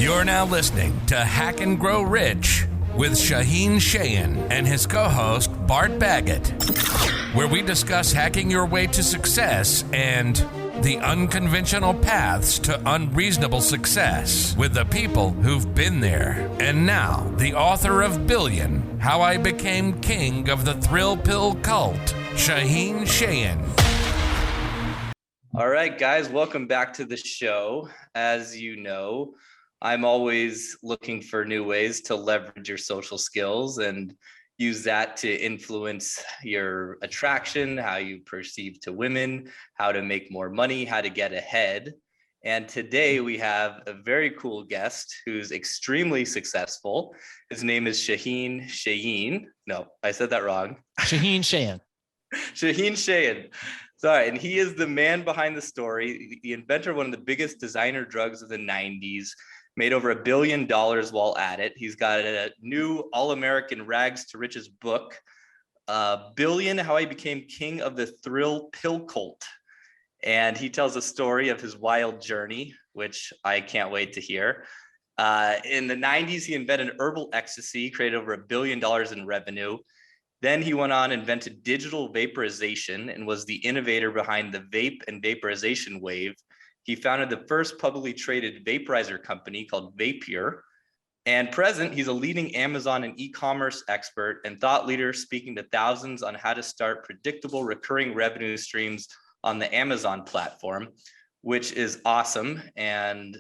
You're now listening to Hack and Grow Rich with Shaahin and his co-host Bart Baggett, where we discuss hacking your way to success and the unconventional paths to unreasonable success with the people who've been there. And now, the author of Billion, How I Became King of the Thrill Pill Cult, Shaahin. All right, guys, welcome back to the show. As you know, I'm always looking for new ways to leverage your social skills and use that to influence your attraction, how you perceive to women, how to make more money, how to get ahead. And today we have a very cool guest who's extremely successful. His name is Shaahin. No, I said that wrong. Shaahin. Shaahin. Sorry, and he is the man behind the story, the inventor of one of the biggest designer drugs of the 90s, made over $1 billion while at it. He's got a new All-American Rags to Riches book, Billion, How I Became King of the Thrill Pill Cult. And he tells a story of his wild journey, which I can't wait to hear. In the 90s, he invented herbal ecstasy, created over $1 billion in revenue. Then he went on and invented digital vaporization and was the innovator behind the vape and vaporization wave. He founded the first publicly traded vaporizer company called Vapier. And present, he's a leading Amazon and e-commerce expert and thought leader, speaking to thousands on how to start predictable recurring revenue streams on the Amazon platform, which is awesome. And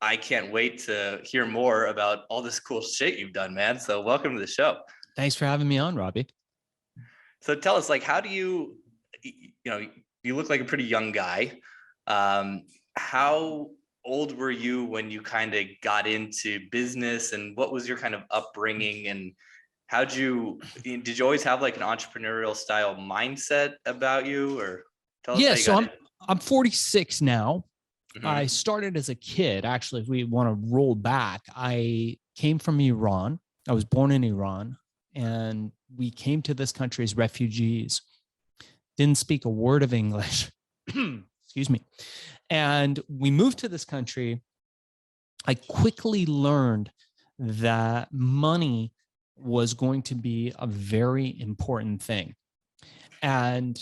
I can't wait to hear more about all this cool shit you've done, man. So welcome to the show. Thanks for having me on, Robbie. So tell us, like, how do you look like a pretty young guy. How old were you when you kind of got into business, and what was your kind of upbringing, and did you always have like an entrepreneurial style mindset about you, or tell us? Yeah, how you so got I'm 46 now. Mm-hmm. I started as a kid. Actually, if we want to roll back, I came from Iran. I was born in Iran, and we came to this country as refugees. Didn't speak a word of English. Excuse me. And we moved to this country. I quickly learned that money was going to be a very important thing. And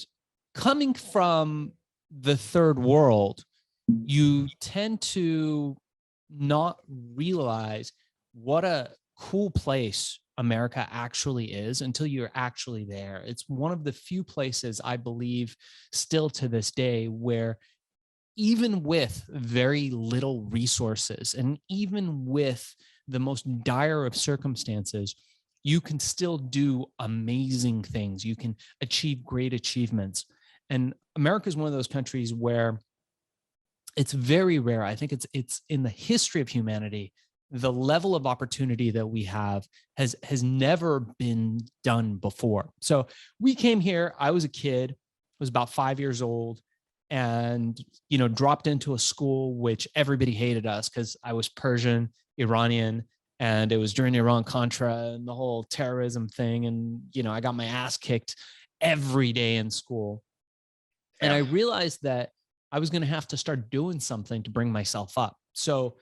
coming from the third world, you tend to not realize what a cool place America actually is until you're actually there. It's one of the few places, I believe, still to this day, where even with very little resources and even with the most dire of circumstances, you can still do amazing things. You can achieve great achievements. And America is one of those countries where it's very rare. I think it's in the history of humanity, the level of opportunity that we have has never been done before. So we came here. I was a kid, was about 5 years old, and dropped into a school which everybody hated us because I was Persian, Iranian, and it was during Iran-Contra and the whole terrorism thing. And I got my ass kicked every day in school. And I realized that I was going to have to start doing something to bring myself up. So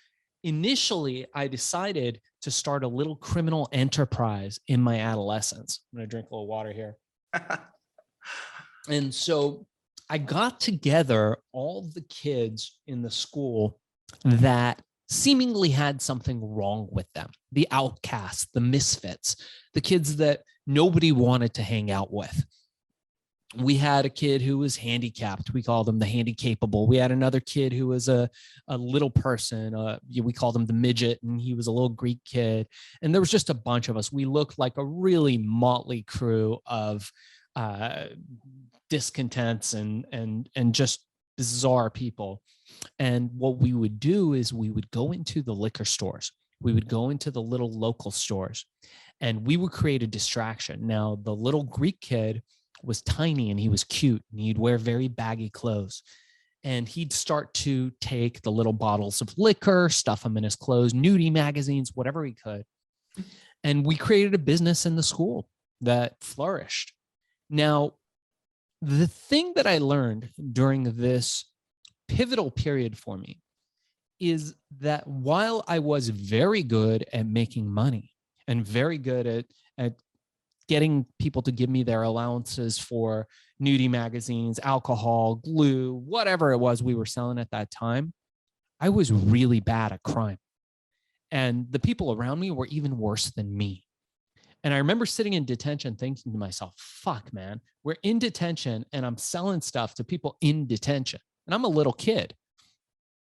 initially, I decided to start a little criminal enterprise in my adolescence. I'm going to drink a little water here. And so I got together all the kids in the school that seemingly had something wrong with them, the outcasts, the misfits, the kids that nobody wanted to hang out with. We had a kid who was handicapped. We called him the handy-capable. We had another kid who was a little person. We called him the midget, and he was a little Greek kid. And there was just a bunch of us. We looked like a really motley crew of discontents and just bizarre people. And what we would do is we would go into the liquor stores. We would go into the little local stores, and we would create a distraction. Now, the little Greek kid was tiny and he was cute, and he'd wear very baggy clothes, and he'd start to take the little bottles of liquor, stuff them in his clothes, nudie magazines, whatever he could. And we created a business in the school that flourished. Now, the thing that I learned during this pivotal period for me is that while I was very good at making money and very good at getting people to give me their allowances for nudie magazines, alcohol, glue, whatever it was we were selling at that time, I was really bad at crime. And the people around me were even worse than me. And I remember sitting in detention thinking to myself, fuck, man, we're in detention and I'm selling stuff to people in detention. And I'm a little kid.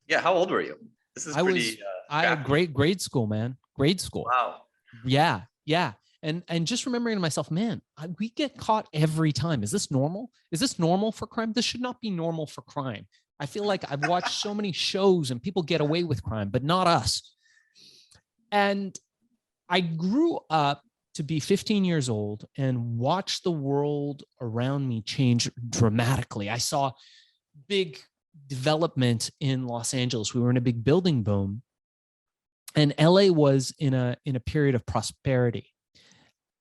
Yeah. How old were you? This is grade school, man. Grade school. Wow. Yeah. Yeah. And just remembering to myself, man, we get caught every time. Is this normal? Is this normal for crime? This should not be normal for crime. I feel like I've watched so many shows and people get away with crime, but not us. And I grew up to be 15 years old and watch the world around me change dramatically. I saw big development in Los Angeles. We were in a big building boom, and LA was in a period of prosperity.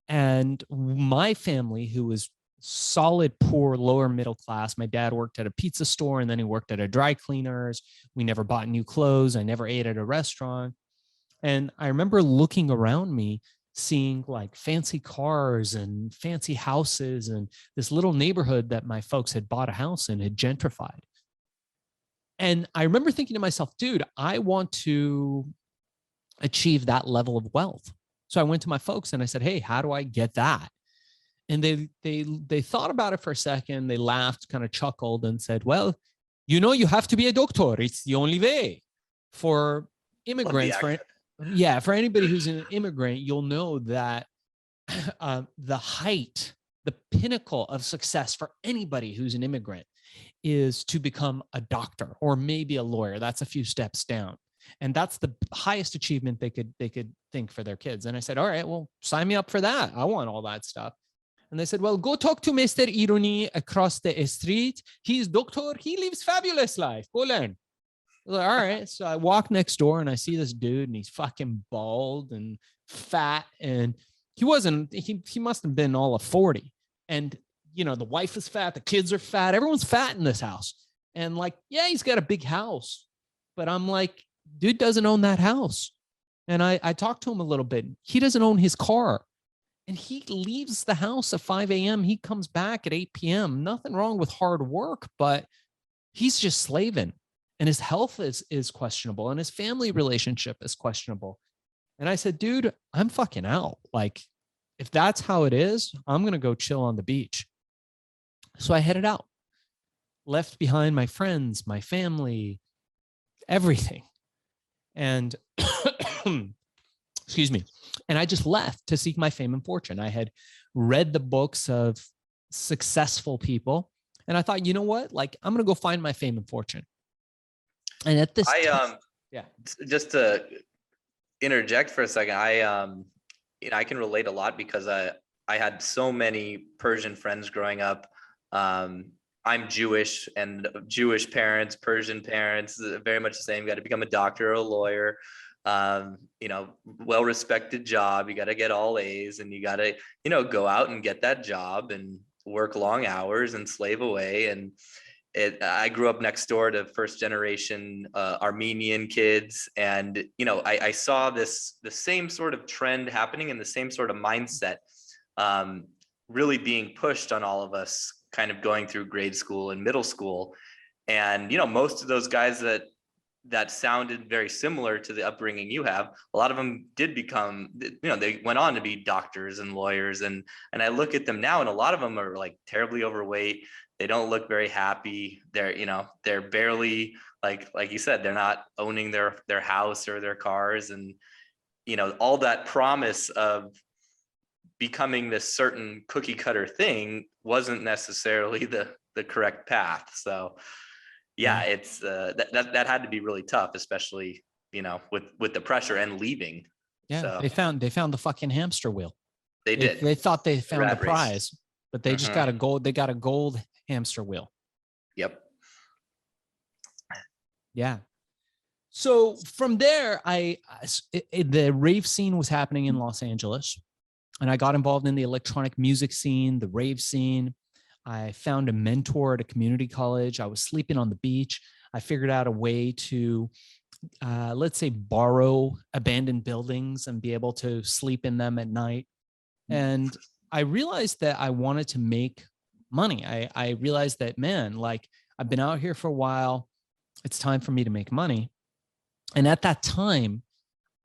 And my family, who was solid, poor, lower middle class, my dad worked at a pizza store and then he worked at a dry cleaners. We never bought new clothes. I never ate at a restaurant. And I remember looking around me, seeing like fancy cars and fancy houses, and this little neighborhood that my folks had bought a house in had gentrified. And I remember thinking to myself, dude, I want to achieve that level of wealth. So I went to my folks and I said, hey, how do I get that? And they thought about it for a second. They laughed, kind of chuckled and said, well, you have to be a doctor. It's the only way. For immigrants, for anybody who's an immigrant, you'll know that the height, the pinnacle of success for anybody who's an immigrant is to become a doctor or maybe a lawyer. That's a few steps down. And that's the highest achievement they could think for their kids. And I said, all right, well, sign me up for that. I want all that stuff. And they said, well, go talk to Mr. Ironi across the street. He's doctor. He lives fabulous life. Go learn. I was like, all right. So I walk next door and I see this dude and he's fucking bald and fat. And he must have been all of 40. And, the wife is fat. The kids are fat. Everyone's fat in this house. And like, yeah, he's got a big house. But I'm like, dude doesn't own that house. And I talked to him a little bit. He doesn't own his car. And he leaves the house at 5 a.m. He comes back at 8 p.m. Nothing wrong with hard work, but he's just slaving. And his health is questionable. And his family relationship is questionable. And I said, dude, I'm fucking out. Like, if that's how it is, I'm going to go chill on the beach. So I headed out, left behind my friends, my family, everything. And excuse me. And I just left to seek my fame and fortune. I had read the books of successful people. And I thought, you know what? Like, I'm going to go find my fame and fortune. And at this time, just to interject for a second, I can relate a lot because I had so many Persian friends growing up. I'm Jewish, and Jewish parents, Persian parents, very much the same. You got to become a doctor or a lawyer, well-respected job. You got to get all A's, and you got to, go out and get that job and work long hours and slave away. And I grew up next door to first generation Armenian kids. And, I saw the same sort of trend happening and the same sort of mindset really being pushed on all of us kind of going through grade school and middle school. And, most of those guys that sounded very similar to the upbringing you have, a lot of them did become, they went on to be doctors and lawyers. And I look at them now, and a lot of them are like terribly overweight. They don't look very happy. They're barely, like you said, they're not owning their house or their cars. And, all that promise of becoming this certain cookie cutter thing wasn't necessarily the correct path. So yeah, it's that had to be really tough, especially, with the pressure and leaving. Yeah. So they found the fucking hamster wheel. They did. They thought they found the prize, but they just got Mm-hmm. they got a gold hamster wheel. Yep. Yeah. So from there, the rave scene was happening in Los Angeles, and I got involved in the electronic music scene, the rave scene. I found a mentor at a community college. I was sleeping on the beach. I figured out a way to let's say, borrow abandoned buildings and be able to sleep in them at night. And I realized that I wanted to make money. I realized that, man, like, I've been out here for a while. It's time for me to make money. And at that time,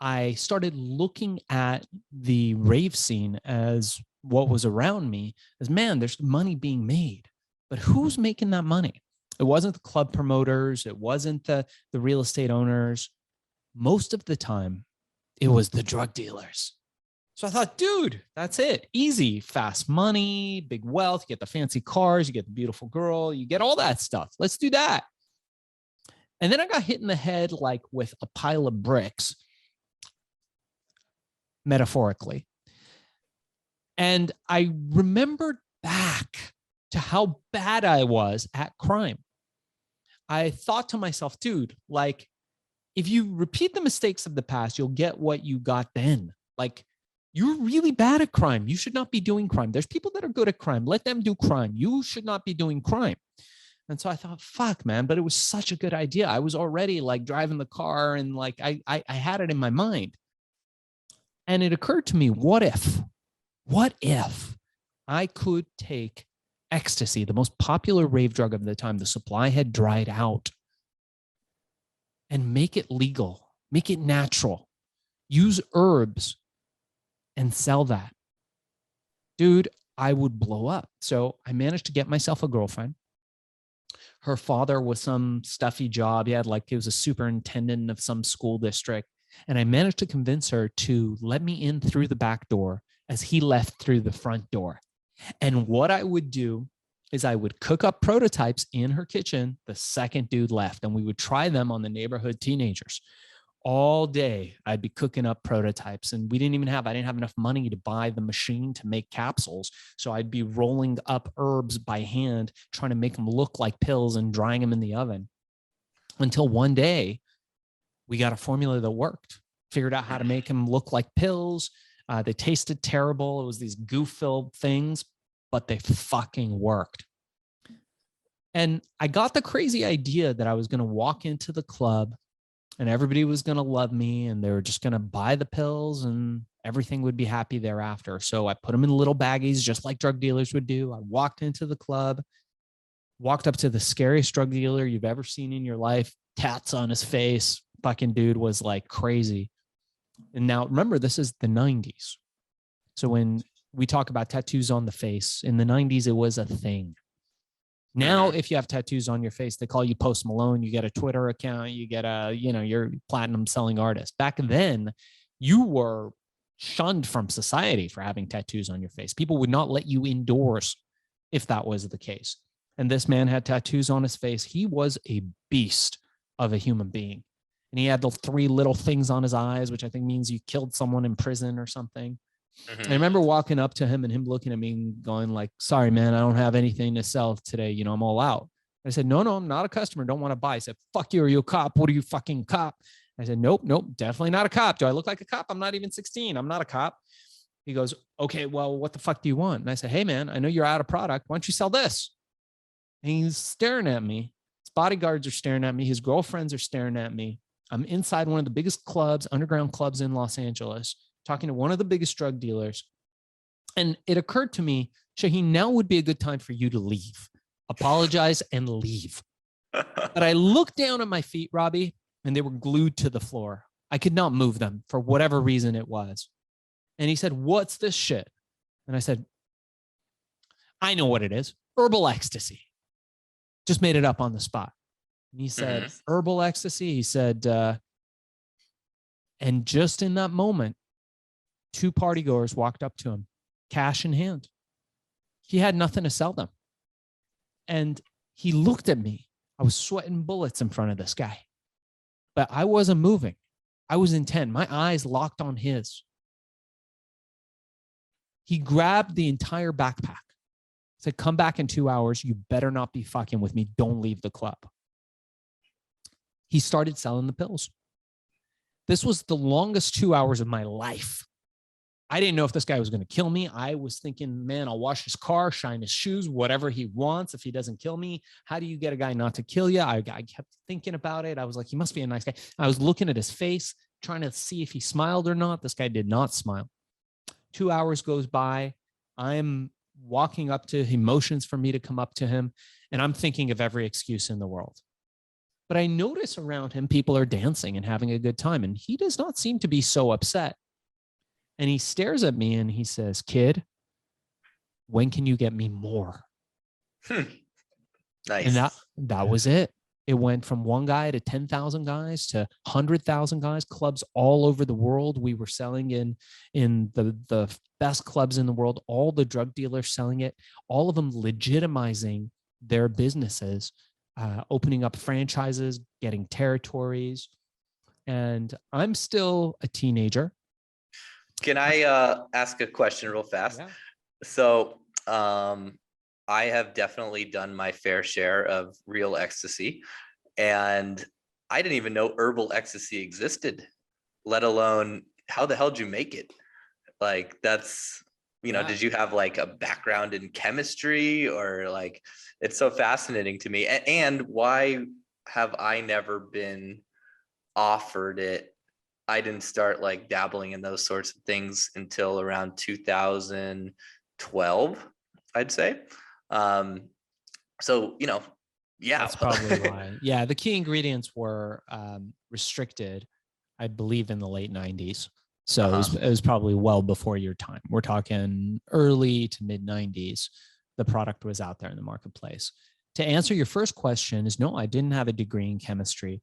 I started looking at the rave scene as what was around me as, man, there's money being made, but who's making that money? It wasn't the club promoters. It wasn't the real estate owners. Most of the time, it was the drug dealers. So I thought, dude, that's it. Easy, fast money, big wealth. You get the fancy cars, you get the beautiful girl, you get all that stuff. Let's do that. And then I got hit in the head like with a pile of bricks, metaphorically. And I remembered back to how bad I was at crime. I thought to myself, dude, like, if you repeat the mistakes of the past, you'll get what you got then. Like, you're really bad at crime. You should not be doing crime. There's people that are good at crime. Let them do crime. You should not be doing crime. And so I thought, fuck, man, but it was such a good idea. I was already like driving the car and like I had it in my mind. And it occurred to me, what if I could take ecstasy, the most popular rave drug of the time, the supply had dried out, and make it legal, make it natural, use herbs and sell that. Dude, I would blow up. So I managed to get myself a girlfriend. Her father was some stuffy job. He was a superintendent of some school district. And I managed to convince her to let me in through the back door as he left through the front door. And what I would do is I would cook up prototypes in her kitchen the second dude left, and we would try them on the neighborhood teenagers. All day, I'd be cooking up prototypes, and I didn't have enough money to buy the machine to make capsules. So I'd be rolling up herbs by hand, trying to make them look like pills and drying them in the oven, until one day we got a formula that worked, figured out how to make them look like pills. They tasted terrible. It was these goof-filled things, but they fucking worked. And I got the crazy idea that I was going to walk into the club and everybody was going to love me and they were just going to buy the pills and everything would be happy thereafter. So I put them in little baggies, just like drug dealers would do. I walked into the club, walked up to the scariest drug dealer you've ever seen in your life, tats on his face. Fucking dude was like crazy. And now remember, this is the 90s. So when we talk about tattoos on the face, in the 90s, it was a thing. Now, if you have tattoos on your face, they call you Post Malone. You get a Twitter account. You get you're platinum selling artist. Back then, you were shunned from society for having tattoos on your face. People would not let you indoors if that was the case. And this man had tattoos on his face. He was a beast of a human being. And he had the 3 little things on his eyes, which I think means you killed someone in prison or something. I remember walking up to him and him looking at me and going like, sorry, man, I don't have anything to sell today. I'm all out. I said, no, I'm not a customer. Don't want to buy. He said, fuck you. Are you a cop? What are you, fucking cop? I said, nope, definitely not a cop. Do I look like a cop? I'm not even 16. I'm not a cop. He goes, okay, well, what the fuck do you want? And I said, hey, man, I know you're out of product. Why don't you sell this? And he's staring at me. His bodyguards are staring at me. His girlfriends are staring at me. I'm inside one of the biggest clubs, underground clubs in Los Angeles, talking to one of the biggest drug dealers. And it occurred to me, Shaahin, now would be a good time for you to leave. Apologize and leave. But I looked down at my feet, Robbie, and they were glued to the floor. I could not move them for whatever reason it was. And he said, what's this shit? And I said, I know what it is. Herbal ecstasy. Just made it up on the spot. And he said, herbal ecstasy. He said, and just in that moment, 2 partygoers walked up to him, cash in hand. He had nothing to sell them. And he looked at me. I was sweating bullets in front of this guy, but I wasn't moving. I was intent. My eyes locked on his. He grabbed the entire backpack, said, come back in 2 hours. You better not be fucking with me. Don't leave the club. He started selling the pills. This was the longest 2 hours of my life. I didn't know if this guy was going to kill me. I was thinking, man, I'll wash his car, shine his shoes, whatever he wants. If he doesn't kill me, how do you get a guy not to kill you? I kept thinking about it. I was like, he must be a nice guy. I was looking at his face, trying to see if he smiled or not. This guy did not smile. 2 hours goes by. I'm walking up to him, motions for me to come up to him, and I'm thinking of every excuse in the world. But I notice around him, people are dancing and having a good time, and he does not seem to be so upset. And he stares at me and he says, kid, when can you get me more? Nice. And that was it. It went from one guy to 10,000 guys to 100,000 guys, clubs all over the world. We were selling in the best clubs in the world, all the drug dealers selling it, all of them legitimizing their businesses, opening up franchises, getting territories. And I'm still a teenager. Can I ask a question real fast? Yeah. So I have definitely done my fair share of real ecstasy, and I didn't even know herbal ecstasy existed, let alone how the hell did you make it? Like, that's, did you have like a background in chemistry, or like, it's so fascinating to me. And why have I never been offered it? I didn't start like dabbling in those sorts of things until around 2012, I'd say. So, yeah. That's probably why. Yeah, the key ingredients were restricted, I believe, in the late 90s. So it was probably well before your time. We're talking early to mid 90s. The product was out there in the marketplace. To answer your first question is no, I didn't have a degree in chemistry,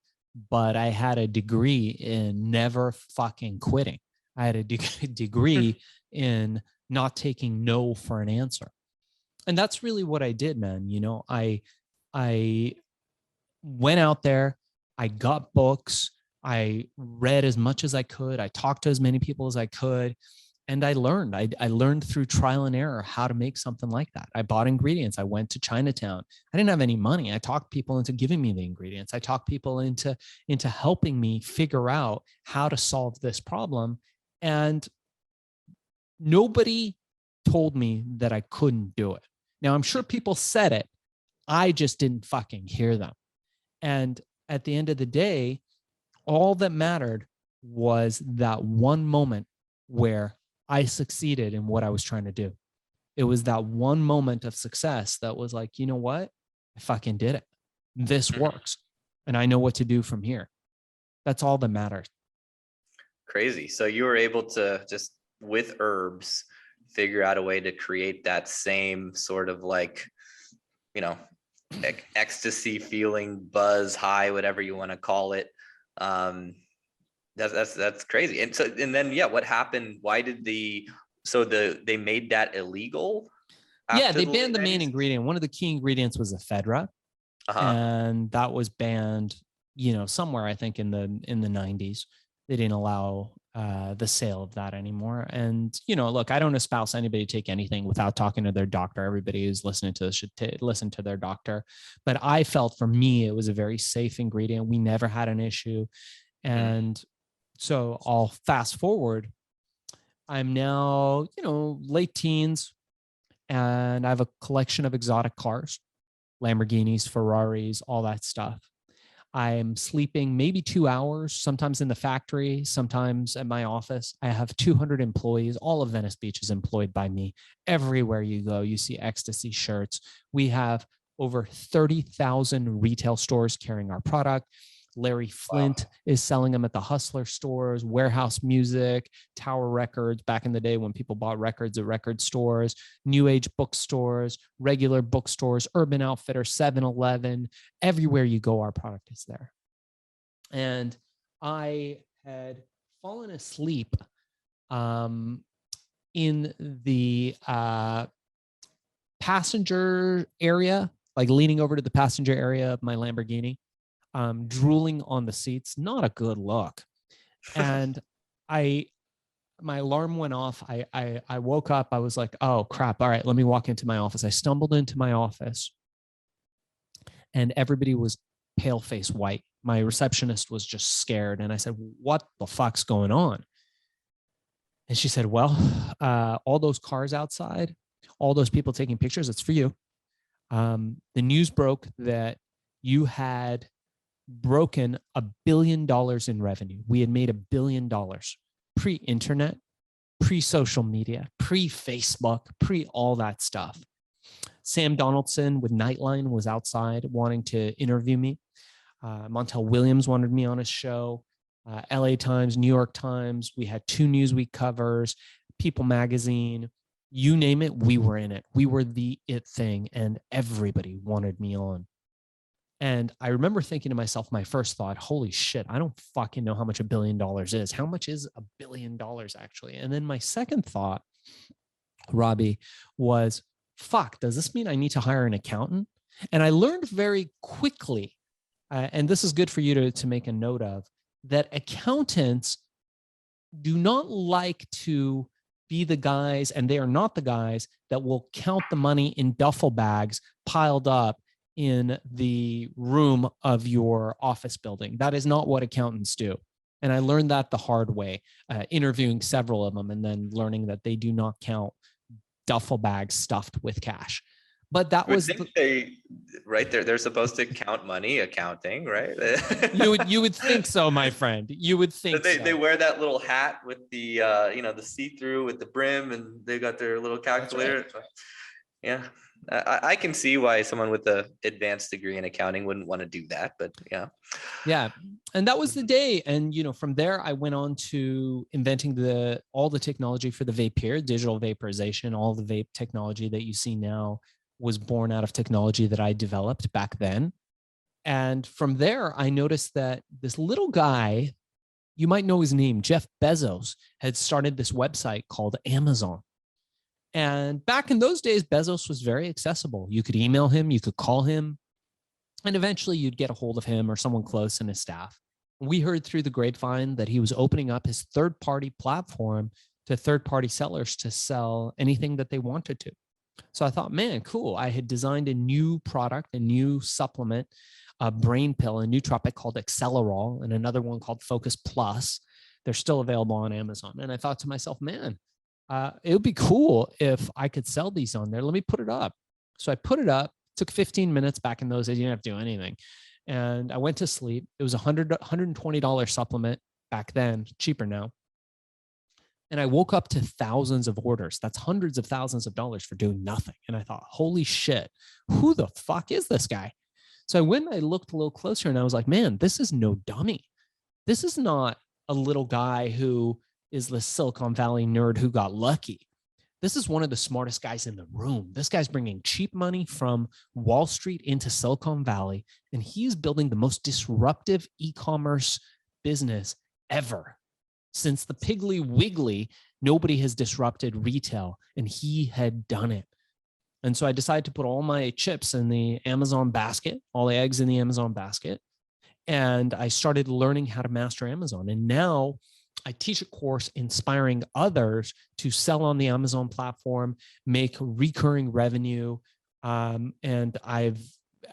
but I had a degree in never fucking quitting. I had a degree in not taking no for an answer. And that's really what I did, man. I went out there, I got books, I read as much as I could, I talked to as many people as I could, and I learned. I learned through trial and error how to make something like that. I bought ingredients. I went to Chinatown. I didn't have any money. I talked people into giving me the ingredients. I talked people into helping me figure out how to solve this problem. And nobody told me that I couldn't do it. Now, I'm sure people said it. I just didn't fucking hear them. And at the end of the day, all that mattered was that one moment where I succeeded in what I was trying to do. It was that one moment of success that was like, you know what? I fucking did it. This works. And I know what to do from here. That's all that matters. Crazy. So you were able to just, with herbs, figure out a way to create that same sort of like, ecstasy feeling, buzz, high, whatever you want to call it. That's crazy. And so, and then, what happened? Why did they made that illegal? Yeah, they banned the main ingredient. One of the key ingredients was ephedra, and that was banned, somewhere, I think in the 90s. They didn't allow the sale of that anymore. And, look, I don't espouse anybody to take anything without talking to their doctor. Everybody who's listening to this should listen to their doctor. But I felt, for me, it was a very safe ingredient. We never had an issue. And so I'll fast forward. I'm now, late teens, and I have a collection of exotic cars, Lamborghinis, Ferraris, all that stuff. I'm sleeping maybe 2 hours, sometimes in the factory, sometimes at my office. I have 200 employees. All of Venice Beach is employed by me. Everywhere you go, you see Ecstacy shirts. We have over 30,000 retail stores carrying our product. Larry Flint is selling them at the Hustler stores, Warehouse Music, Tower Records, back in the day when people bought records at record stores, New Age bookstores, regular bookstores, Urban Outfitters, 7-Eleven. Everywhere you go, our product is there. And I had fallen asleep in the passenger area, like leaning over to the passenger area of my Lamborghini. Drooling on the seats, not a good look. And my alarm went off. I woke up. I was like, oh crap. All right, let me walk into my office. I stumbled into my office and everybody was pale face white. My receptionist was just scared. And I said, what the fuck's going on? And she said, well, all those cars outside, all those people taking pictures, it's for you. The news broke that you had broken $1 billion in revenue. We had made $1 billion pre-internet, pre-social media, pre-Facebook, pre all that stuff. Sam Donaldson with Nightline was outside wanting to interview me. Montel Williams wanted me on his show. LA Times, New York Times. We had 2 Newsweek covers, People Magazine, you name it, we were in it. We were the it thing, and everybody wanted me on. And I remember thinking to myself, my first thought, holy shit, I don't fucking know how much $1 billion is. How much is $1 billion actually? And then my second thought, Robbie, was, fuck, does this mean I need to hire an accountant? And I learned very quickly, and this is good for you to make a note of, that accountants do not like to be the guys, and they are not the guys that will count the money in duffel bags piled up in the room of your office building. That is not what accountants do. And I learned that the hard way, interviewing several of them and then learning that they do not count duffel bags stuffed with cash. But that was right there. They're supposed to count money, accounting, right? you would think so, my friend. You would think they wear that little hat with the the see-through with the brim, and they got their little calculator. Right. Yeah, I can see why someone with an advanced degree in accounting wouldn't want to do that, but yeah. And that was the day. And from there, I went on to inventing all the technology for the vape here, digital vaporization. All the vape technology that you see now was born out of technology that I developed back then. And from there, I noticed that this little guy, you might know his name, Jeff Bezos, had started this website called Amazon. And back in those days, Bezos was very accessible. You could email him, you could call him, and eventually you'd get a hold of him or someone close in his staff. We heard through the grapevine that he was opening up his third-party platform to third-party sellers to sell anything that they wanted to. So I thought, man, cool. I had designed a new product, a new supplement, a brain pill, a nootropic called Accelerol, and another one called Focus Plus. They're still available on Amazon. And I thought to myself, man, it would be cool if I could sell these on there. Let me put it up. So I put it up, took 15 minutes back in those days. You didn't have to do anything. And I went to sleep. It was a $120 supplement back then, cheaper now. And I woke up to thousands of orders. That's hundreds of thousands of dollars for doing nothing. And I thought, holy shit, who the fuck is this guy? So I went and I looked a little closer and I was like, man, this is no dummy. This is not a little guy who is the Silicon Valley nerd who got lucky. This is one of the smartest guys in the room. This guy's bringing cheap money from Wall Street into Silicon Valley, and he's building the most disruptive e-commerce business ever. Since the Piggly Wiggly, nobody has disrupted retail, and he had done it. And so I decided to put all my chips in the Amazon basket, all the eggs in the Amazon basket. And I started learning how to master Amazon. And now I teach a course inspiring others to sell on the Amazon platform, make recurring revenue. And I've,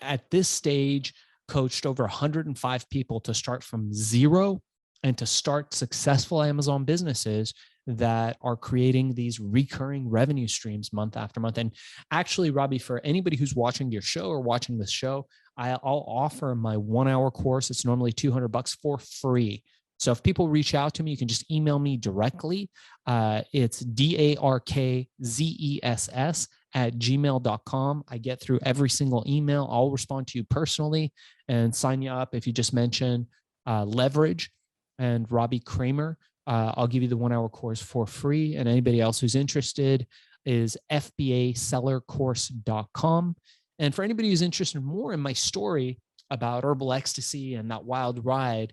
at this stage, coached over 105 people to start from zero and to start successful Amazon businesses that are creating these recurring revenue streams month after month. And actually, Robbie, for anybody who's watching your show or watching this show, I'll offer my 1-hour course. It's normally $200 for free. So if people reach out to me, you can just email me directly. It's darkzess@gmail.com. I get through every single email. I'll respond to you personally and sign you up if you just mention Leverage and Robbie Kramer. I'll give you the 1-hour course for free. And anybody else who's interested is fbasellercourse.com. And for anybody who's interested more in my story about herbal ecstasy and that wild ride,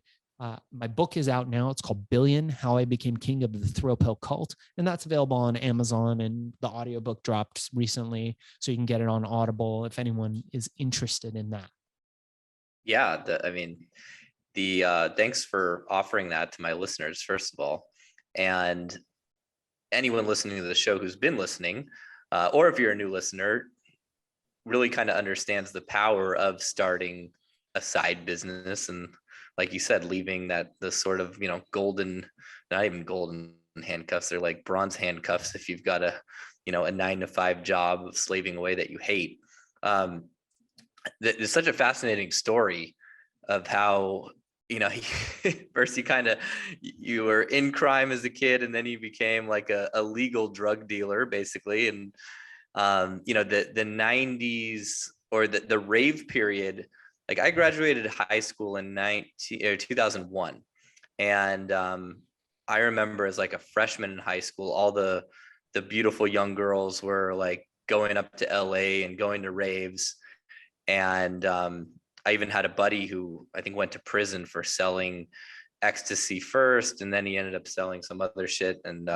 my book is out now. It's called Billion, How I Became King of the Thrill Pill Cult. And that's available on Amazon, and the audiobook dropped recently. So you can get it on Audible if anyone is interested in that. Yeah, thanks for offering that to my listeners, first of all. And anyone listening to the show who's been listening, or if you're a new listener, really kind of understands the power of starting a side business. And like you said, leaving the sort of, golden, not even golden, handcuffs. They're like bronze handcuffs if you've got a 9-to-5 job of slaving away that you hate. It's such a fascinating story of how, first you were in crime as a kid, and then you became like a legal drug dealer basically. And the 90s, or the rave period, like I graduated high school in 2001. And I remember as like a freshman in high school, all the beautiful young girls were like going up to LA and going to raves. And I even had a buddy who I think went to prison for selling ecstasy first, and then he ended up selling some other shit. And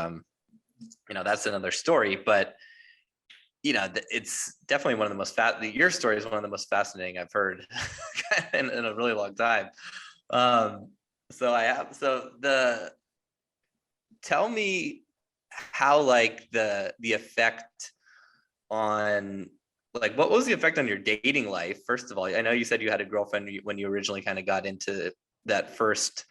that's another story. But it's definitely one of the most your story is one of the most fascinating I've heard in a really long time. Tell me how, like, the effect on, like, what was the effect on your dating life? First of all, I know you said you had a girlfriend when you originally kind of got into that first,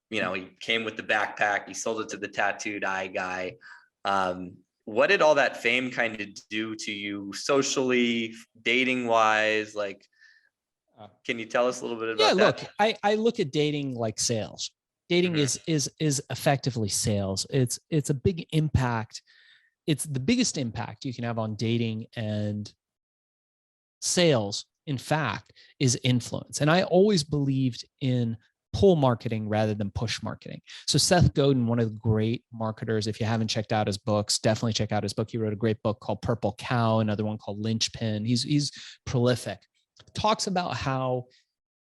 he came with the backpack, he sold it to the tattooed eye guy. What did all that fame kind of do to you socially, dating wise? Like, can you tell us a little bit about that? Look, I look at dating like sales. Dating is effectively sales. It's a big impact. It's the biggest impact you can have on dating and sales, in fact, is influence. And I always believed in pull marketing rather than push marketing. So Seth Godin, one of the great marketers, if you haven't checked out his books, definitely check out his book. He wrote a great book called Purple Cow, another one called Linchpin. He's prolific. Talks about how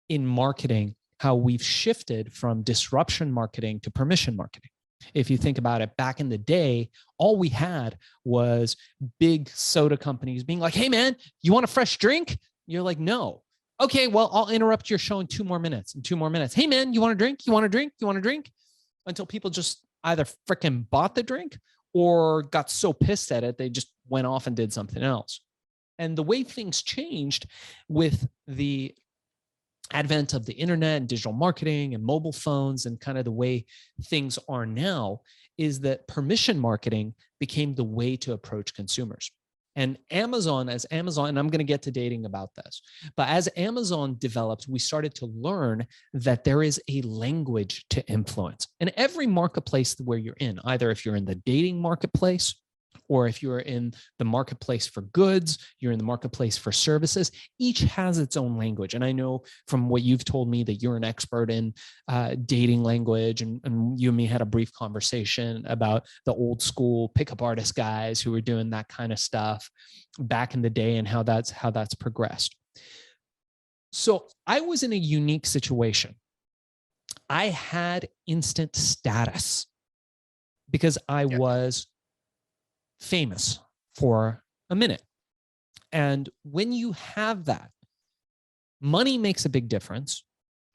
in marketing, how we've shifted from disruption marketing to permission marketing. If you think about it, back in the day, all we had was big soda companies being like, hey man, you want a fresh drink? You're like, no. Okay, well, I'll interrupt your show in 2 more minutes and 2 more minutes. Hey man, you want a drink? You want a drink? You want a drink? Until people just either freaking bought the drink or got so pissed at it, they just went off and did something else. And the way things changed with the advent of the internet and digital marketing and mobile phones and kind of the way things are now is that permission marketing became the way to approach consumers. And Amazon, and I'm going to get to dating about this, but as Amazon developed, we started to learn that there is a language to influence. And every marketplace where you're in, either if you're in the dating marketplace, or if you're in the marketplace for goods, you're in the marketplace for services, each has its own language. And I know from what you've told me that you're an expert in dating language, and you and me had a brief conversation about the old school pickup artist guys who were doing that kind of stuff back in the day and how that's progressed. So I was in a unique situation. I had instant status because I was famous for a minute. And when you have that, money makes a big difference.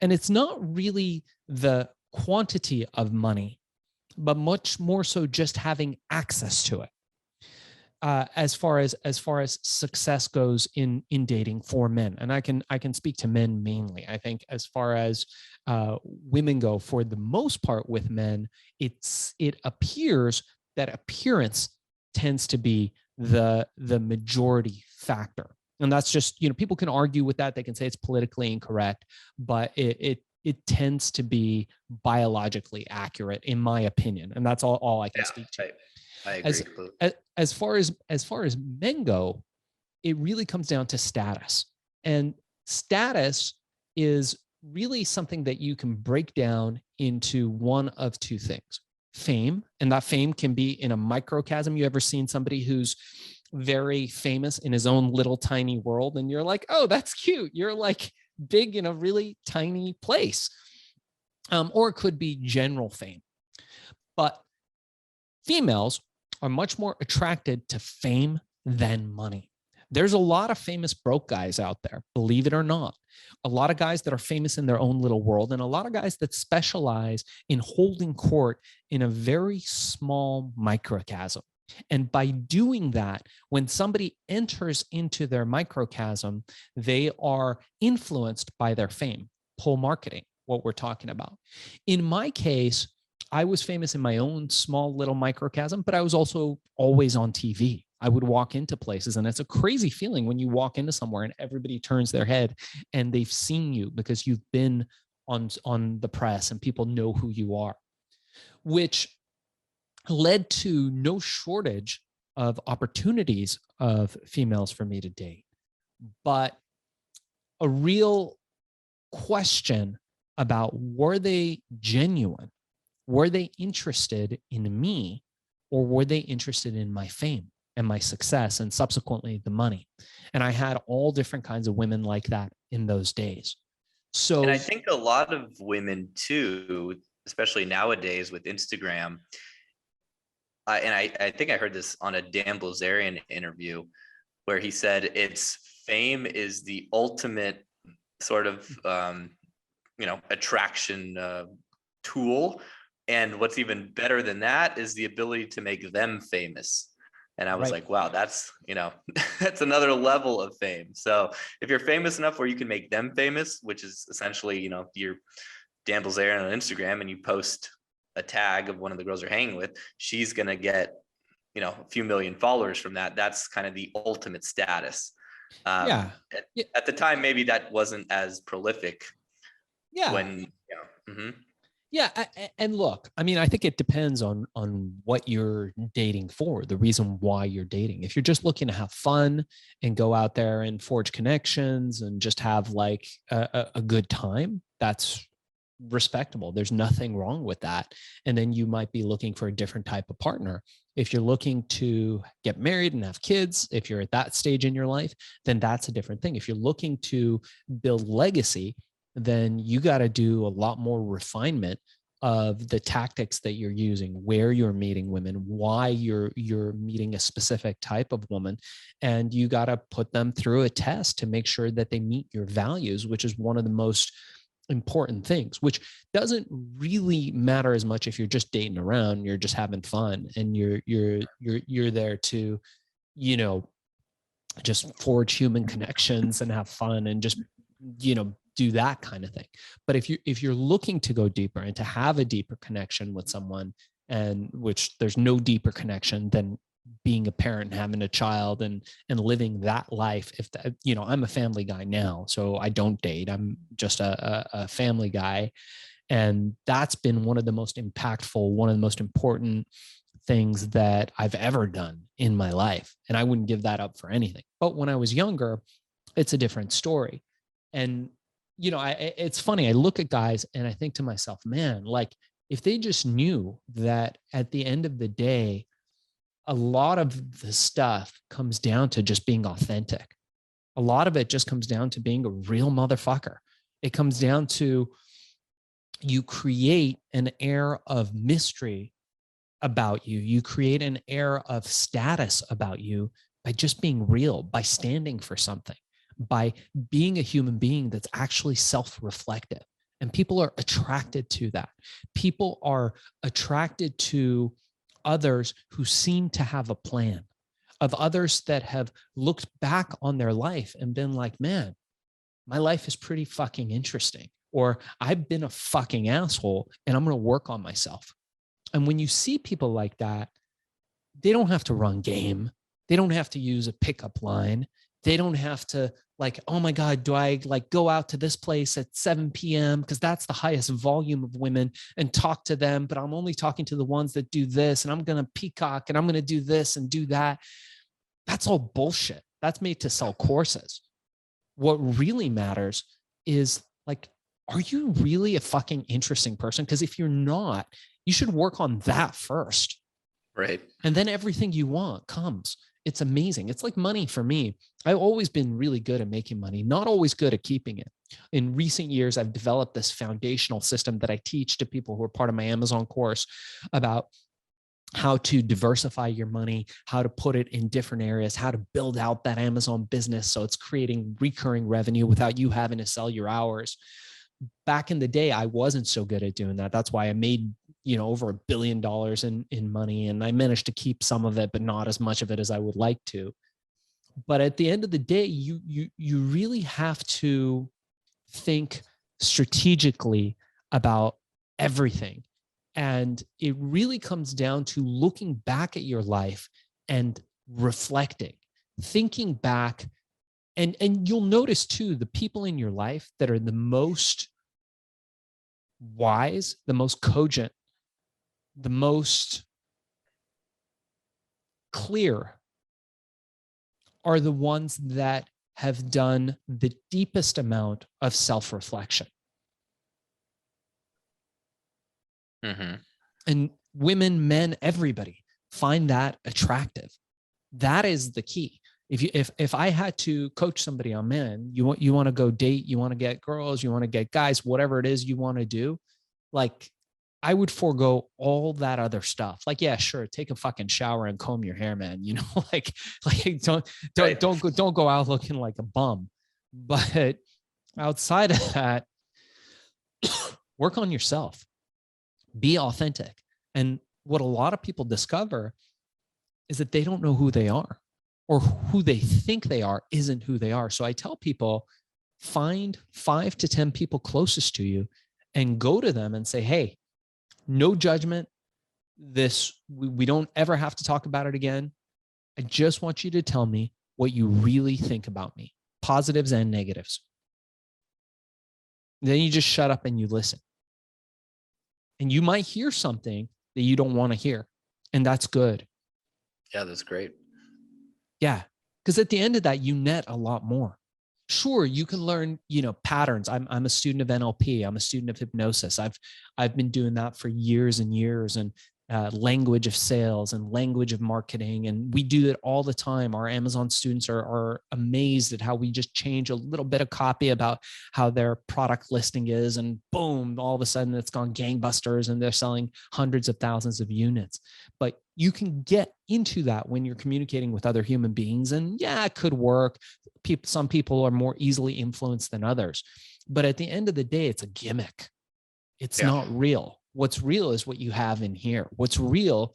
And it's not really the quantity of money, but much more so just having access to it. As far as success goes in dating for men, and I can speak to men mainly. I think as far as women go, for the most part with men, it appears that appearance tends to be the majority factor. And that's just, people can argue with that. They can say it's politically incorrect, but it tends to be biologically accurate, in my opinion. And that's all I can speak to. I agree. As far as men go, it really comes down to status. And status is really something that you can break down into one of two things. Fame, and that fame can be in a microcosm. You ever seen somebody who's very famous in his own little tiny world and you're like, oh, that's cute. You're like big in a really tiny place. Or it could be general fame. But females are much more attracted to fame than money. There's a lot of famous broke guys out there, believe it or not. A lot of guys that are famous in their own little world, and a lot of guys that specialize in holding court in a very small microcosm. And by doing that, when somebody enters into their microcosm, they are influenced by their fame, pull marketing, what we're talking about. In my case, I was famous in my own small little microcosm, but I was also always on TV. I would walk into places, and it's a crazy feeling when you walk into somewhere and everybody turns their head and they've seen you because you've been on the press and people know who you are, which led to no shortage of opportunities of females for me to date. But a real question about, were they genuine? Were they interested in me, or were they interested in my fame and my success and subsequently the money? And I had all different kinds of women like that in those days. So, and I think a lot of women too, especially nowadays with Instagram, I think I heard this on a Dan Bilzerian interview where he said fame is the ultimate sort of attraction tool, and what's even better than that is the ability to make them famous. And I was like, wow, that's that's another level of fame. So if you're famous enough where you can make them famous, which is essentially you're Dan Bilzerian on Instagram and you post a tag of one of the girls you're hanging with, she's gonna get a few million followers from that. That's kind of the ultimate status. At the time, maybe that wasn't as prolific. When and look, I mean, I think it depends on what you're dating for, the reason why you're dating. If you're just looking to have fun and go out there and forge connections and just have like a good time, that's respectable. There's nothing wrong with that. And then you might be looking for a different type of partner. If you're looking to get married and have kids, if you're at that stage in your life, then that's a different thing. If you're looking to build legacy, then you got to do a lot more refinement of the tactics that you're using, where you're meeting women, why you're meeting a specific type of woman, and you got to put them through a test to make sure that they meet your values, which is one of the most important things, which doesn't really matter as much if you're just dating around, you're just having fun, and you're there to, just forge human connections and have fun and just, do that kind of thing. But if you're looking to go deeper and to have a deeper connection with someone, and which there's no deeper connection than being a parent and having a child and living that life. If that, I'm a family guy now, so I don't date. I'm just a family guy. And that's been one of the most impactful, one of the most important things that I've ever done in my life. And I wouldn't give that up for anything. But when I was younger, it's a different story. And it's funny. I look at guys and I think to myself, man, like if they just knew that at the end of the day, a lot of the stuff comes down to just being authentic. A lot of it just comes down to being a real motherfucker. It comes down to, you create an air of mystery about you. You create an air of status about you by just being real, by standing for something, by being a human being that's actually self-reflective. And people are attracted to that. People are attracted to others who seem to have a plan, of others that have looked back on their life and been like, man, my life is pretty fucking interesting. Or I've been a fucking asshole and I'm going to work on myself. And when you see people like that, they don't have to run game. They don't have to use a pickup line. They don't have to like, oh my God, do I like go out to this place at 7 p.m. because that's the highest volume of women and talk to them, but I'm only talking to the ones that do this, and I'm going to peacock and I'm going to do this and do that. That's all bullshit. That's made to sell courses. What really matters is like, are you really a fucking interesting person? Because if you're not, you should work on that first. Right. And then everything you want comes. It's amazing. It's like money for me. I've always been really good at making money, not always good at keeping it. In recent years, I've developed this foundational system that I teach to people who are part of my Amazon course about how to diversify your money, how to put it in different areas, how to build out that Amazon business so it's creating recurring revenue without you having to sell your hours. Back in the day, I wasn't so good at doing that. That's why I made, over $1 billion in money, and I managed to keep some of it, but not as much of it as I would like to. But at the end of the day, you really have to think strategically about everything. And it really comes down to looking back at your life and reflecting, thinking back. And you'll notice too, the people in your life that are the most wise, the most cogent, the most clear are the ones that have done the deepest amount of self-reflection. Mm-hmm. And women, men, everybody find that attractive. That is the key. If I had to coach somebody on men, you want to go date, you want to get girls, you want to get guys, whatever it is you want to do, like I would forego all that other stuff. Like, yeah, sure, take a fucking shower and comb your hair, man. You know, like don't go out looking like a bum. But outside of that, work on yourself. Be authentic. And what a lot of people discover is that they don't know who they are, or who they think they are isn't who they are. So I tell people, find 5 to 10 people closest to you and go to them and say, hey, no judgment. We don't ever have to talk about it again. I just want you to tell me what you really think about me, positives and negatives. Then you just shut up and you listen. And you might hear something that you don't want to hear. And that's good. Yeah, that's great. Yeah. Because at the end of that, you net a lot more. Sure, you can learn, patterns. I'm a student of NLP. I'm a student of hypnosis. I've been doing that for years and years, and language of sales and language of marketing. And we do it all the time. Our Amazon students are amazed at how we just change a little bit of copy about how their product listing is, and boom, all of a sudden it's gone gangbusters and they're selling hundreds of thousands of units. But you can get into that when you're communicating with other human beings. And yeah, it could work. Some people are more easily influenced than others. But at the end of the day, it's a gimmick. It's not real. What's real is what you have in here. What's real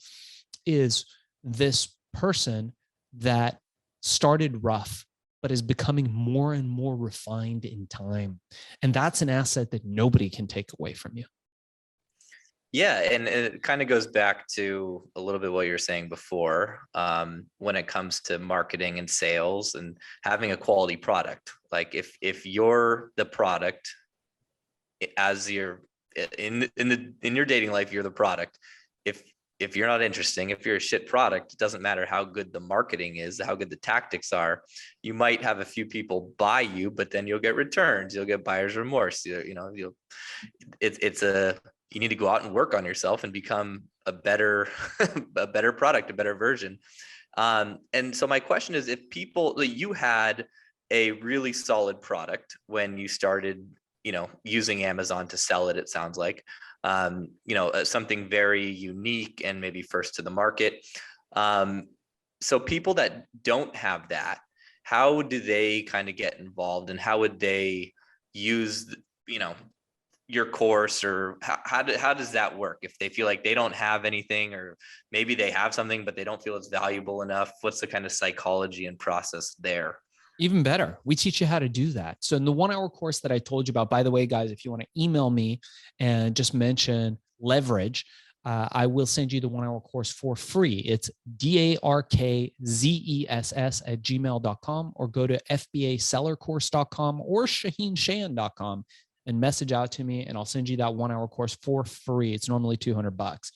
is this person that started rough, but is becoming more and more refined in time. And that's an asset that nobody can take away from you. Yeah, and it kind of goes back to a little bit what you were saying before, when it comes to marketing and sales and having a quality product. Like if you're the product, as you're in your dating life, you're the product. If you're not interesting, if you're a shit product, it doesn't matter how good the marketing is, how good the tactics are. You might have a few people buy you, but then you'll get returns, you'll get buyer's remorse. You need to go out and work on yourself and become a better product, a better version. And so my question is, if you had a really solid product when you started, using Amazon to sell it sounds like, something very unique and maybe first to the market. So people that don't have that, how do they kind of get involved, and how would they use, your course, or how does that work if they feel like they don't have anything, or maybe they have something but they don't feel it's valuable enough? What's the kind of psychology and process there? Even better, we teach you how to do that. So in the 1-hour course that I told you about, by the way, guys, if you want to email me and just mention leverage, I will send you the 1-hour course for free. It's darkzess@gmail.com, or go to fbasellercourse.com or shaahinshayan.com and message out to me, and I'll send you that 1-hour course for free. It's normally $200.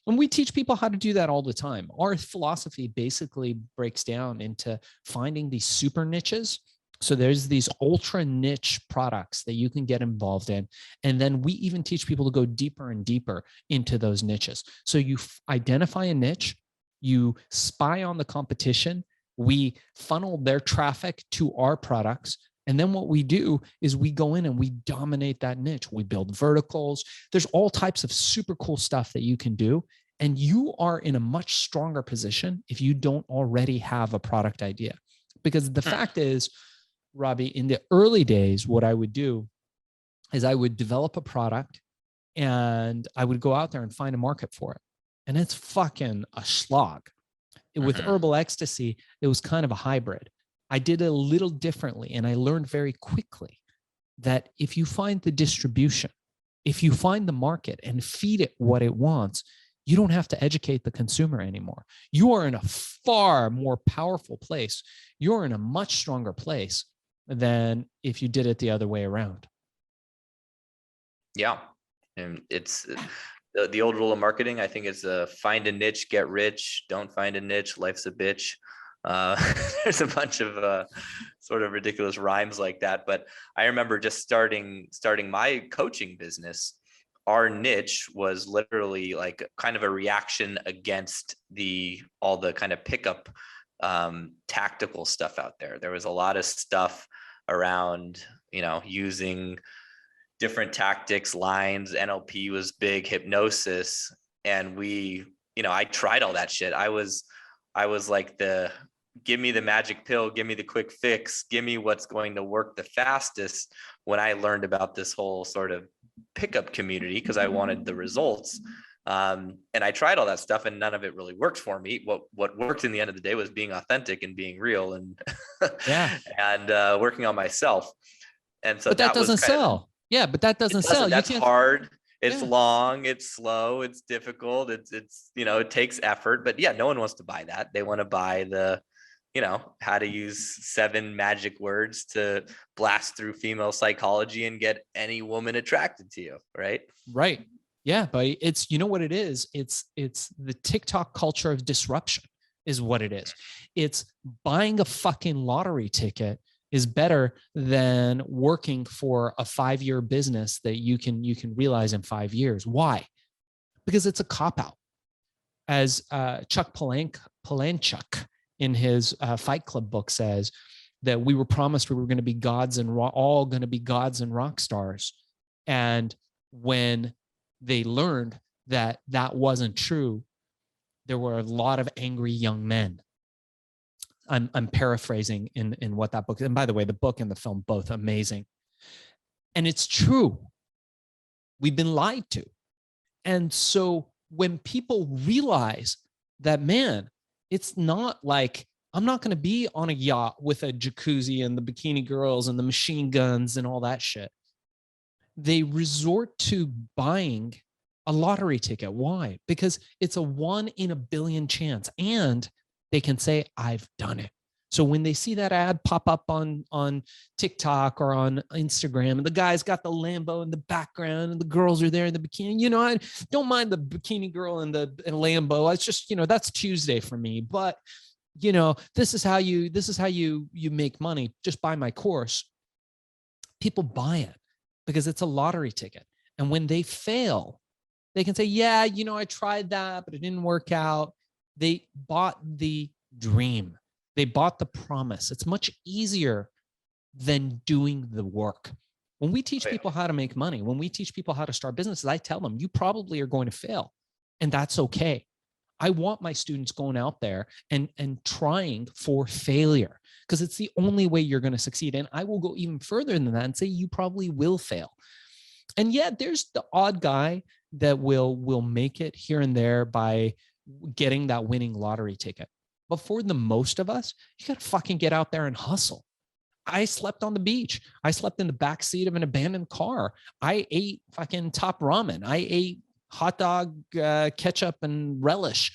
And we teach people how to do that all the time. Our philosophy basically breaks down into finding these super niches. So there's these ultra niche products that you can get involved in. And then we even teach people to go deeper and deeper into those niches. So you identify a niche, you spy on the competition, we funnel their traffic to our products. And then what we do is we go in and we dominate that niche. We build verticals. There's all types of super cool stuff that you can do. And you are in a much stronger position if you don't already have a product idea. Because the fact is, Robbie, in the early days, what I would do is I would develop a product and I would go out there and find a market for it. And it's fucking a slog. With Herbal Ecstacy, it was kind of a hybrid. I did it a little differently, and I learned very quickly that if you find the distribution, If you find the market and feed it what it wants, you don't have to educate the consumer anymore. You are in a far more powerful place. You're in a much stronger place than if you did it the other way around. Yeah. And it's the old rule of marketing. I think it's find a niche, get rich. Don't find a niche, life's a bitch. There's a bunch of sort of ridiculous rhymes like that. But I remember just starting my coaching business. Our niche was literally like kind of a reaction against all the kind of pickup tactical stuff out there. There was a lot of stuff around, using different tactics, lines. NLP was big, hypnosis. And I tried all that shit. I was like give me the magic pill, give me the quick fix, give me what's going to work the fastest when I learned about this whole sort of pickup community, because I wanted the results. And I tried all that stuff and none of it really worked for me. What worked in the end of the day was being authentic and being real and and working on myself. And so but that doesn't sell. Yeah, but that doesn't sell. That's hard. It's long, it's slow, it's difficult. It's it takes effort, but no one wants to buy that. They want to buy the how to use 7 magic words to blast through female psychology and get any woman attracted to you. Right. Right. Yeah. But it's, what it is. It's the TikTok culture of disruption is what it is. It's buying a fucking lottery ticket is better than working for a 5-year business that you can realize in 5 years. Why? Because it's a cop-out. As Chuck Palahniuk in his Fight Club book says, that we were promised we were going to be all going to be gods and rock stars. And when they learned that wasn't true, there were a lot of angry young men. I'm paraphrasing in what that book, and by the way, the book and the film, both amazing. And it's true. We've been lied to. And so when people realize that, man, it's not like I'm not going to be on a yacht with a jacuzzi and the bikini girls and the machine guns and all that shit, they resort to buying a lottery ticket. Why? Because it's a 1 in a billion chance. And they can say, I've done it. So when they see that ad pop up on TikTok or on Instagram, and the guy's got the Lambo in the background and the girls are there in the bikini, I don't mind the bikini girl and the Lambo. It's just, that's Tuesday for me. But, this is how you make money. Just buy my course. People buy it because it's a lottery ticket. And when they fail, they can say, yeah, I tried that, but it didn't work out. They bought the dream. They bought the promise. It's much easier than doing the work. When we teach people how to make money, when we teach people how to start businesses, I tell them, you probably are going to fail, and that's okay. I want my students going out there and trying for failure, because it's the only way you're going to succeed. And I will go even further than that and say you probably will fail. And there's the odd guy that will make it here and there by getting that winning lottery ticket. But for the most of us, you got to fucking get out there and hustle. I slept on the beach. I slept in the back seat of an abandoned car. I ate fucking top ramen. I ate hot dog, ketchup, and relish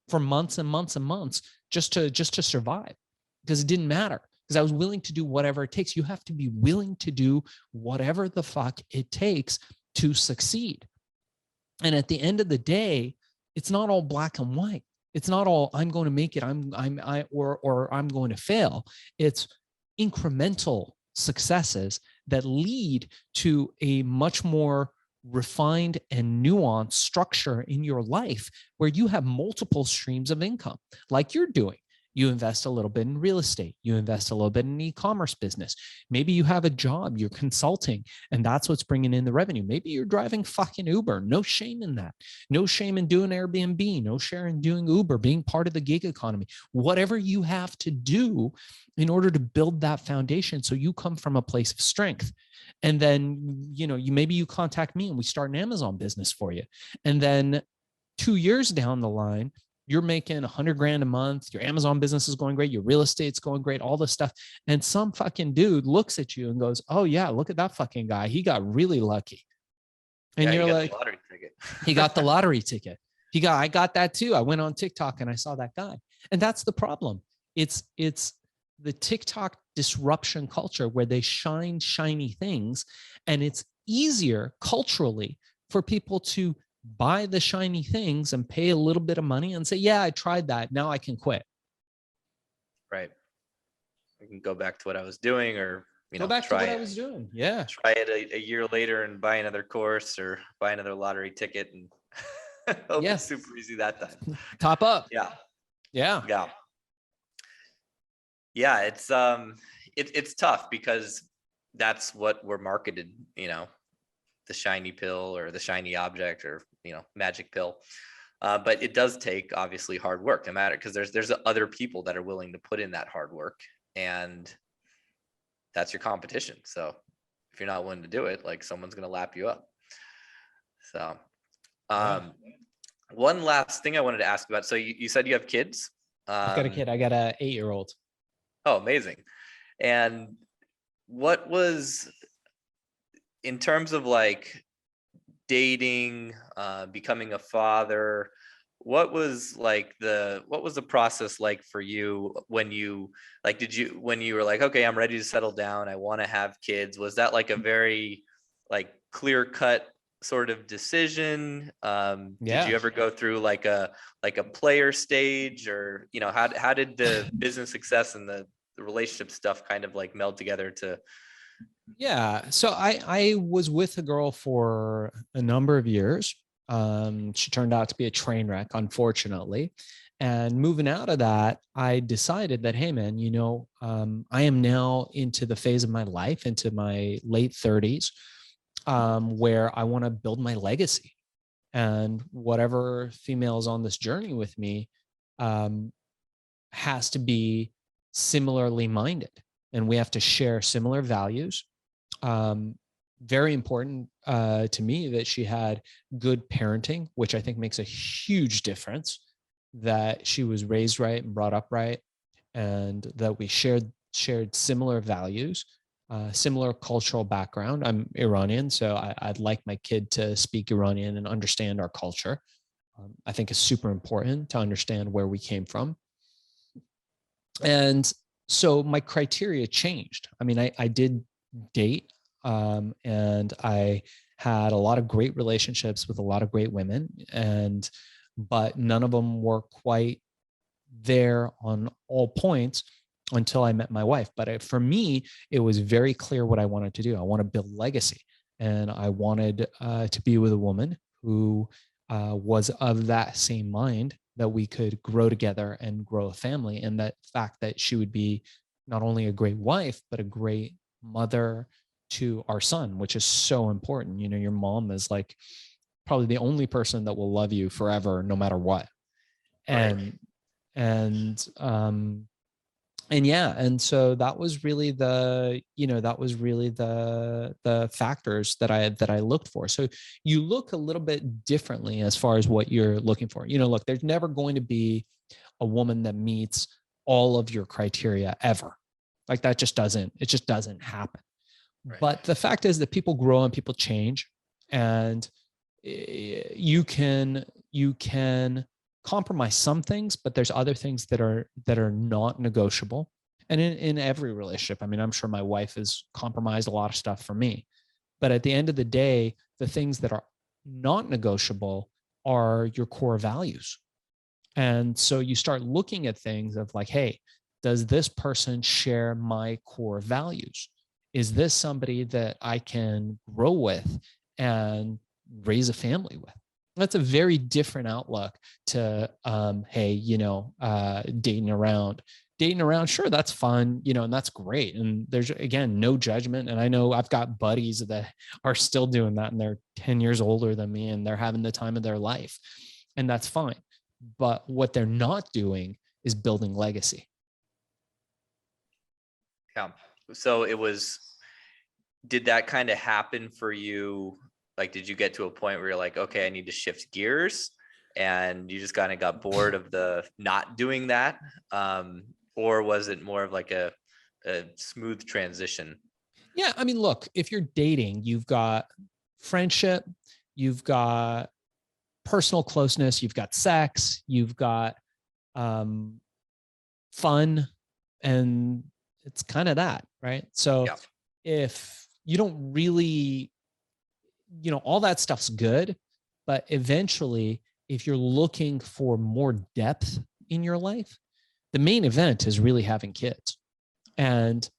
for months and months and months just to survive, because it didn't matter, because I was willing to do whatever it takes. You have to be willing to do whatever the fuck it takes to succeed. And at the end of the day, it's not all black and white. It's not all I'm going to make it, or I'm going to fail. It's incremental successes that lead to a much more refined and nuanced structure in your life, where you have multiple streams of income, like you're doing. You invest a little bit in real estate. You invest a little bit in an e-commerce business. Maybe you have a job, you're consulting, and that's what's bringing in the revenue. Maybe you're driving fucking Uber. No shame in that. No shame in doing Airbnb. No shame in doing Uber, being part of the gig economy. Whatever you have to do in order to build that foundation, so you come from a place of strength. And then, maybe you contact me and we start an Amazon business for you. And then 2 years down the line, you're making $100,000 a month. Your Amazon business is going great. Your real estate's going great, all this stuff. And some fucking dude looks at you and goes, oh yeah, look at that fucking guy. He got really lucky. And Yeah, you're you got like, the lottery ticket. he got the lottery ticket. I got that too. I went on TikTok and I saw that guy. And that's the problem. It's the TikTok disruption culture where they shine shiny things. And it's easier culturally for people to buy the shiny things and pay a little bit of money and say, yeah, I tried that. Now I can quit. Right. I can go back to what I was doing, or Go back to what I was doing. Yeah. Try it a year later and buy another course or buy another lottery ticket, and hope it's super easy that time. Top up. Yeah. Yeah. Yeah. Yeah. It's tough because that's what we're marketed, the shiny pill or the shiny object or, magic pill. But it does take obviously hard work, no matter, because there's other people that are willing to put in that hard work, and that's your competition. So if you're not willing to do it, like, someone's going to lap you up. So, one last thing I wanted to ask about. So you said you have kids. I've got a kid. I got a 8-year-old. Oh, amazing. And what was, in terms of like dating, becoming a father, what was the process like for you when you when you were like, okay, I'm ready to settle down, I want to have kids? Was that like a very like clear cut sort of decision? Did you ever go through like a player stage, or how did the business success and the relationship stuff kind of like meld together to? Yeah. So I was with a girl for a number of years. She turned out to be a train wreck, unfortunately. And moving out of that, I decided that, hey, man, I am now into the phase of my life, into my late 30s, where I want to build my legacy. And whatever females on this journey with me has to be similarly minded. And we have to share similar values. Very important to me that she had good parenting, which I think makes a huge difference, that she was raised right and brought up right, and that we shared similar values, similar cultural background. I'm Iranian, so I'd like my kid to speak Iranian and understand our culture. I think it's super important to understand where we came from. And so my criteria changed. I mean, I did date, and I had a lot of great relationships with a lot of great women, but none of them were quite there on all points until I met my wife. But for me, it was very clear what I wanted to do. I want to build legacy, and I wanted to be with a woman who was of that same mind, that we could grow together and grow a family. And that fact that she would be not only a great wife, but a great mother to our son, which is so important. Your mom is like probably the only person that will love you forever, no matter what. And, right. And so that was really the factors that I looked for. So you look a little bit differently as far as what you're looking for. Look, there's never going to be a woman that meets all of your criteria ever. Like, it just doesn't happen. Right. But the fact is that people grow and people change, and you can compromise some things, but there's other things that are not negotiable. And in every relationship, I mean, I'm sure my wife has compromised a lot of stuff for me, but at the end of the day, the things that are not negotiable are your core values. And so you start looking at things of like, hey, does this person share my core values? Is this somebody that I can grow with and raise a family with? That's a very different outlook to, dating around. Sure, that's fun, and that's great. And there's, again, no judgment. And I know I've got buddies that are still doing that, and they're 10 years older than me, and they're having the time of their life. And that's fine. But what they're not doing is building legacy. Yeah. So did that kind of happen for you? Like, did you get to a point where you're like, okay, I need to shift gears, and you just kind of got bored of the not doing that? Or was it more of like a smooth transition? Yeah. I mean, look, if you're dating, you've got friendship, you've got personal closeness, you've got sex, you've got fun, and it's kind of that, right? So Yeah. if you don't really, all that stuff's good, but eventually, if you're looking for more depth in your life, the main event is really having kids. And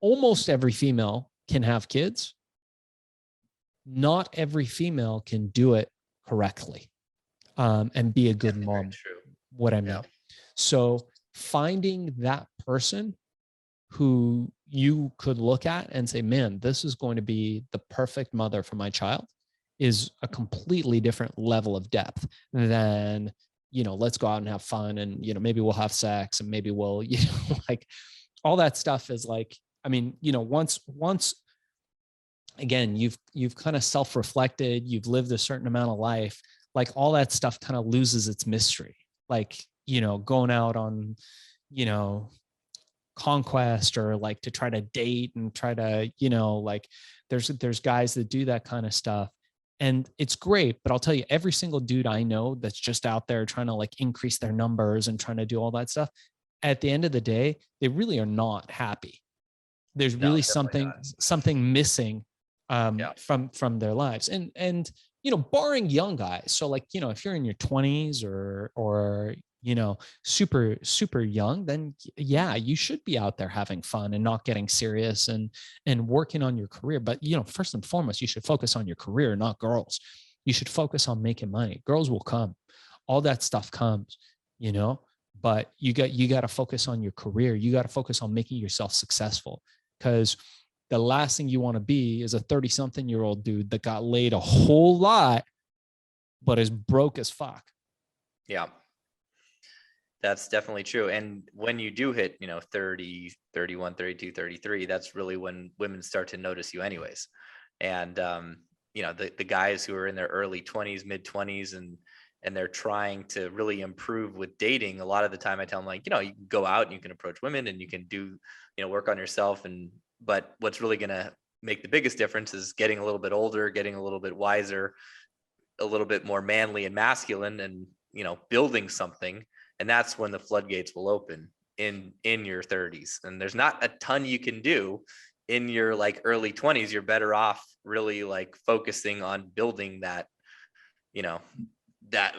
almost every female can have kids. Not every female can do it correctly, and be a good mom. What I mean. Yeah. So finding that person who you could look at and say, man, this is going to be the perfect mother for my child, is a completely different level of depth than, let's go out and have fun, and, maybe we'll have sex, and maybe we'll, like, all that stuff is like, I mean, once again, you've kind of self-reflected, you've lived a certain amount of life, like all that stuff kind of loses its mystery. Like, going out on, conquest, or like to try to date and try to, like there's guys that do that kind of stuff, and it's great. But I'll tell you, every single dude I know that's just out there trying to like increase their numbers and trying to do all that stuff, at the end of the day, they really are not happy. There's really something missing from their lives. And barring young guys. So like, if you're in your 20s or super, super young, then yeah, you should be out there having fun and not getting serious and working on your career. But, first and foremost, you should focus on your career, not girls. You should focus on making money. Girls will come. All that stuff comes, but you got to focus on your career. You got to focus on making yourself successful, because the last thing you want to be is a 30-something-year-old dude that got laid a whole lot, but is broke as fuck. Yeah, that's definitely true. And when you do hit, 30, 31, 32, 33, that's really when women start to notice you anyways. And, the guys who are in their early 20s, mid 20s, and they're trying to really improve with dating, a lot of the time I tell them, like, you can go out and you can approach women and you can do, work on yourself. But what's really going to make the biggest difference is getting a little bit older, getting a little bit wiser, a little bit more manly and masculine, and, building something. And that's when the floodgates will open in your 30s. And there's not a ton you can do in your like early 20s. You're better off really like focusing on building that, that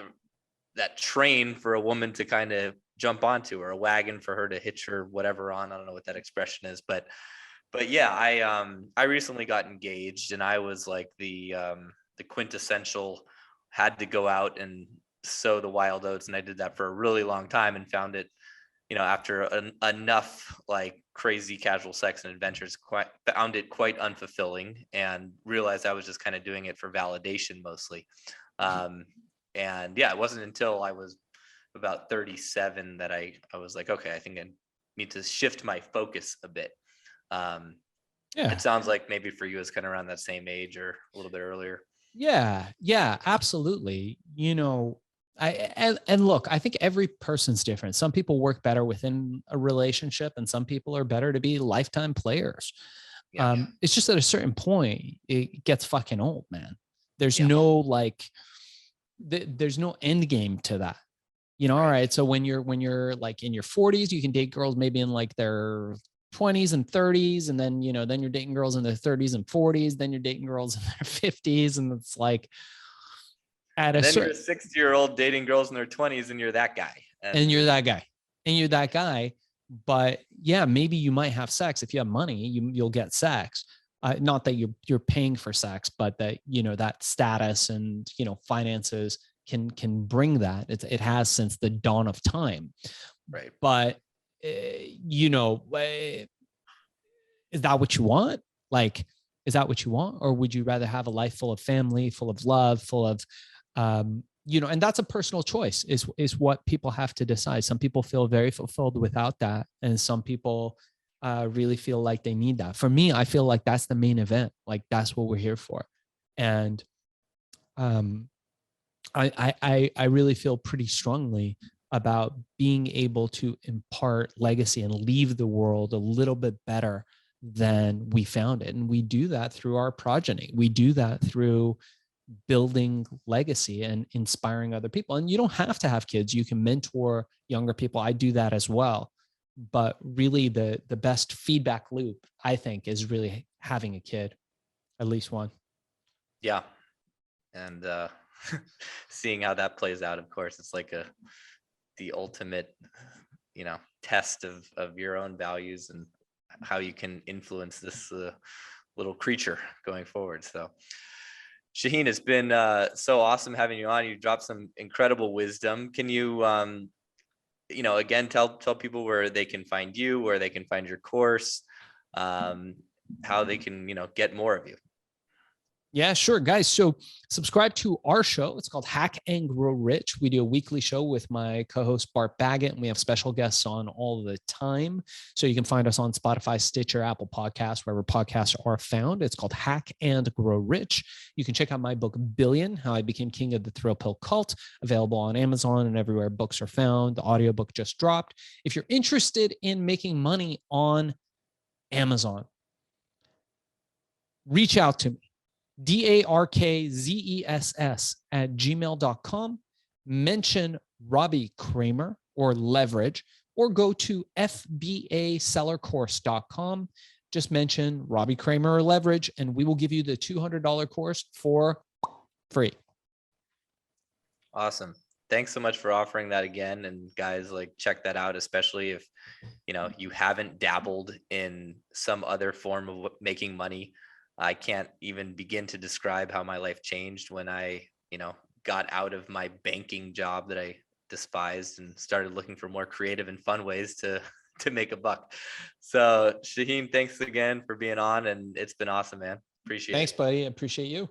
train for a woman to kind of jump onto, or a wagon for her to hitch her whatever on. I don't know what that expression is, but yeah, I recently got engaged, and I was like the quintessential, had to go out and sow the wild oats. And I did that for a really long time, and found it, after enough like crazy casual sex and adventures, found it quite unfulfilling, and realized I was just kind of doing it for validation mostly. And yeah, it wasn't until I was about 37 that I was like, okay, I think I need to shift my focus a bit. It sounds like maybe for you it's kind of around that same age or a little bit earlier. Yeah, absolutely. And look, I think every person's different. Some people work better within a relationship, and some people are better to be lifetime players. Yeah. It's just at a certain point, it gets fucking old, man. There's no there's no end game to that. All right. So when you're like in your 40s, you can date girls maybe in like their 20s and 30s, and then then you're dating girls in their 30s and 40s, then you're dating girls in their 50s, and it's like you're a 60-year-old dating girls in their 20s, and you're that guy. And you're that guy. But yeah, maybe you might have sex. If you have money, you'll get sex. Not that you're paying for sex, but that that status and finances can bring that. It has since the dawn of time. Right. But is that what you want? Like, is that what you want? Or would you rather have a life full of family, full of love, full of, and that's a personal choice, is what people have to decide. Some people feel very fulfilled without that. And some people really feel like they need that. For me, I feel like that's the main event. Like, that's what we're here for. And I really feel pretty strongly about being able to impart legacy and leave the world a little bit better then we found it. And we do that through our progeny. We do that through building legacy and inspiring other people. And you don't have to have kids. You can mentor younger people. I do that as well. But really the best feedback loop, I think, is really having a kid, at least one. Yeah. And seeing how that plays out, of course, it's like the ultimate, test of your own values and how you can influence this little creature going forward. So Shaahin, it's been so awesome having you on. You dropped some incredible wisdom. Can you, again, tell people where they can find you, where they can find your course, how they can, get more of you? Yeah, sure, guys. So subscribe to our show. It's called Hack and Grow Rich. We do a weekly show with my co-host Bart Baggett, and we have special guests on all the time. So you can find us on Spotify, Stitcher, Apple Podcasts, wherever podcasts are found. It's called Hack and Grow Rich. You can check out my book, Billion, How I Became King of the Thrill Pill Cult, available on Amazon and everywhere books are found. The audiobook just dropped. If you're interested in making money on Amazon, reach out to me. darkzess@gmail.com. Mention Robbie Kramer or leverage, or go to fbasellercourse.com. Just mention Robbie Kramer or leverage, and we will give you the $200 course for free. Awesome. Thanks so much for offering that again. And guys, check that out, especially if, you haven't dabbled in some other form of making money. I can't even begin to describe how my life changed when I, got out of my banking job that I despised and started looking for more creative and fun ways to make a buck. So Shaahin, thanks again for being on, and it's been awesome, man. Appreciate it. Thanks, buddy. I appreciate you.